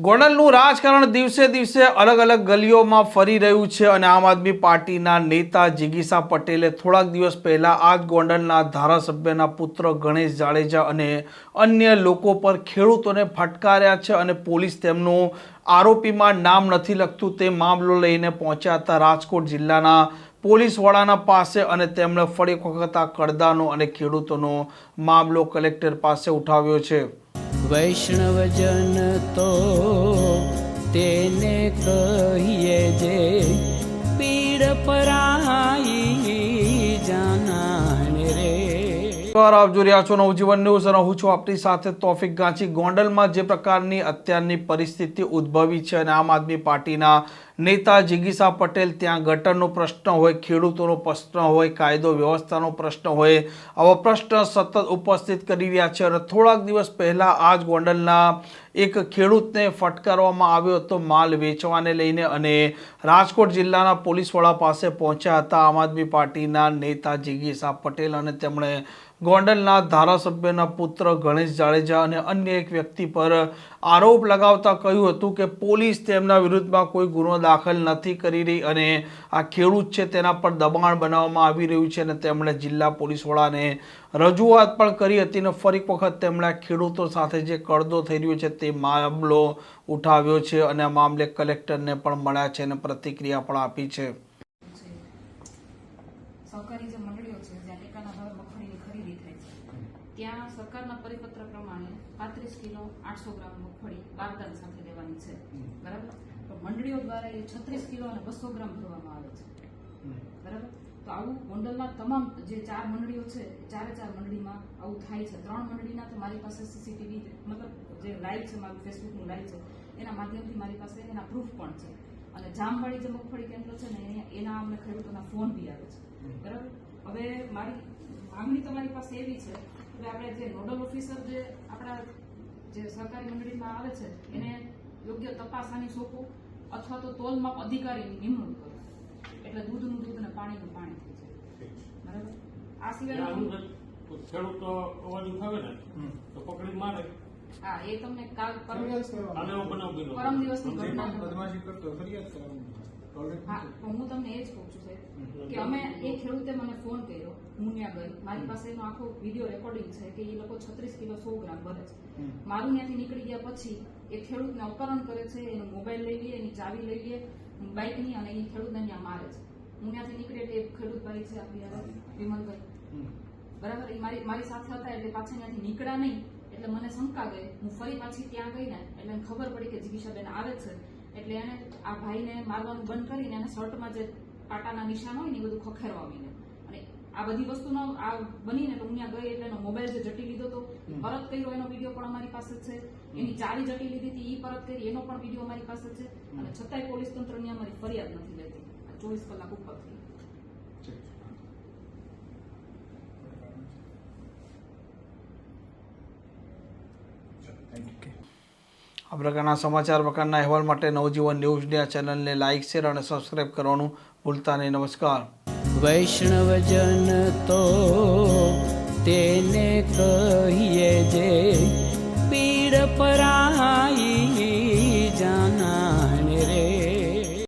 ગોંડલનું રાજકારણ દિવસે દિવસે અલગ અલગ ગલીઓમાં ફરી રહ્યું છે અને આમ આદમી પાર્ટીના નેતા જિગીશા પટેલે થોડાક દિવસ પહેલા આ જ ગોંડલના ધારાસભ્યના પુત્ર ગણેશ જાડેજા અને અન્ય લોકો પર ખેડૂતોને ફટકાર્યા છે અને પોલીસ તેમનું આરોપીમાં નામ નથી લખતું તે મામલો લઈને પહોંચ્યા હતા રાજકોટ જિલ્લાના પોલીસ વડાના પાસે અને તેમણે ફરી એક વખત આ કડદાનો અને ખેડૂતોનો મામલો કલેક્ટર પાસે ઉઠાવ્યો છે। વૈષ્ણવજન તો તેને કહીએ જે પીડ પરાઈ જાનાને રે। આપ જોઈ રહ્યા છો નવજીવન ન્યૂઝ અને હું છું આપની સાથે તોફિક ગાંચી। ગોંડલમાં જે પ્રકારની અત્યારની પરિસ્થિતિ ઉદ્ભવી છે અને આમ આદમી પાર્ટીના નેતા જિગીશા પટેલ ત્યાં ગટરનો પ્રશ્ન હોય, ખેડૂતોનો પ્રશ્ન હોય, કાયદો વ્યવસ્થાનો પ્રશ્ન હોય, આવા પ્રશ્ન સતત ઉપસ્થિત કરી રહ્યા છે અને થોડાક દિવસ પહેલાં આ જ ગોંડલના એક ખેડૂતને ફટકારવામાં આવ્યો હતો માલ વેચવાને લઈને અને રાજકોટ જિલ્લાના પોલીસ વડા પાસે પહોંચ્યા હતા આમ આદમી પાર્ટીના નેતા જિગીશા પટેલ અને તેમણે ગોંડલના ધારાસભ્યના પુત્ર ગણેશ જાડેજા અને અન્ય એક વ્યક્તિ પર આરોપ લગાવતા કહ્યું હતું કે પોલીસ તેમના વિરુદ્ધમાં કોઈ ગુનો દાખલ નથી કરી રહી અને આ ખેડૂત છે તેના પર દબાણ બનાવવામાં આવી રહ્યું છે અને તેમણે જિલ્લા પોલીસ વડાને રજૂઆત પણ કરી હતી અને ફરી એક વખત તેમણે આ ખેડૂતો સાથે જે કડદો થઈ રહ્યો છે તે મામલો ઉઠાવ્યો છે અને આ મામલે કલેક્ટરને પણ મળ્યા છે અને પ્રતિક્રિયા પણ આપી છે। સહકારી જે મંડળીઓ છે જ્યાં ટેકાના ભાવે મગફળીની ખરીદી થાય છે ત્યાં સરકારના પરિપત્ર પ્રમાણે 35 કિલો 800 ગ્રામ મગફળી બારદાન સાથે લેવાની છે, બરાબર। તો મંડળીઓ દ્વારા એ 36 કિલો અને 200 ગ્રામ ભરવામાં આવે છે, બરાબર। તો આવું ગોંડલના તમામ જે 4 મંડળીઓ છે ચારે 4 મંડળીમાં આવું થાય છે। 3 મંડળીના તો મારી પાસે સીસીટીવી મતલબ જે લાઈવ છે, મારું ફેસબુકનું લાઈવ છે એના માધ્યમથી મારી પાસે એના પ્રૂફ પણ છે અને જામવાળી જે મગફળી કેન્દ્ર છે ને એના અમને ખેડૂતોના ફોન બી આવે છે, બરાબર। હવે મારી માંગણી તમારી પાસે એવી છે કે આપણે જે નોડલ ઓફિસર જે આપણા જે સરકારી મંડળીમાં આવે છે એને યોગ્ય તપાસાની સોંપો અથવા તો તોલમાપ અધિકારીની નિમણૂક કરો એટલે દૂધનું દૂધ અને પાણીનું પાણી થઈ જાય, બરાબર। આ સિવાય ખેડૂતો અવાજ ઉઠાવે ને તો પકડી મારે। હા, એ તમને કાલ પરમ દિવસની ઘટના હા, હું તમને એ જ કહું છું સાહેબ કે અમે એ ખેડૂતે મને ફોન કર્યો, હું ત્યાં ગઈ, મારી પાસે એનો આખો વિડીયો રેકોર્ડિંગ છે કે એ લોકો 36 કિલો 100 ગ્રામ ભરે છે। મારું ત્યાંથી નીકળી ગયા પછી એ ખેડૂતને અપહરણ કરે છે, એનો મોબાઈલ લઈ લે, એની ચાવી લઈ લે બાઇકની અને એ ખેડૂતને ત્યાં મારે છે। હું ત્યાંથી નીકળી એટલે ખેડૂત ભાઈ છે આપણી વિમલભાઈ, બરાબર, એ મારી સાથે હતા એટલે પાછા ત્યાંથી નીકળ્યા નહીં એટલે મને શંકા ગઈ। હું ફરી પાછી ત્યાં ગઈ ને એટલે ખબર પડી કે જિગીશાબેન આવે છે એટલે એને આ ભાઈને મારવાનું બંધ કરીને એને શર્ટમાં જે પાટાના નિશાન હોય ને એ બધું ખખેરવા માંડ્યું અને આ બધી વસ્તુનો આ બનીને તો હું ત્યાં ગઈ એટલે એનો મોબાઈલ જે જટી લીધો તો પરત કર્યો એનો વિડીયો પણ અમારી પાસે છે, એની ચાવી જટી લીધી હતી એ પરત કરી એનો પણ વિડીયો અમારી પાસે છે અને છતાંય પોલીસ તંત્રની અમારી ફરિયાદ નથી લેતી 24 કલાક ઉપર થઈ। આ પ્રકારના સમાચાર પ્રકારના અહેવાલ માટે નવજીવન ન્યૂઝની આ ચેનલને લાઇક, શેર અને સબસ્ક્રાઇબ કરવાનું ભૂલતા નહીં। નમસ્કાર। વૈષ્ણવજન તો તેને કહીએ જે પીડ પરાઈ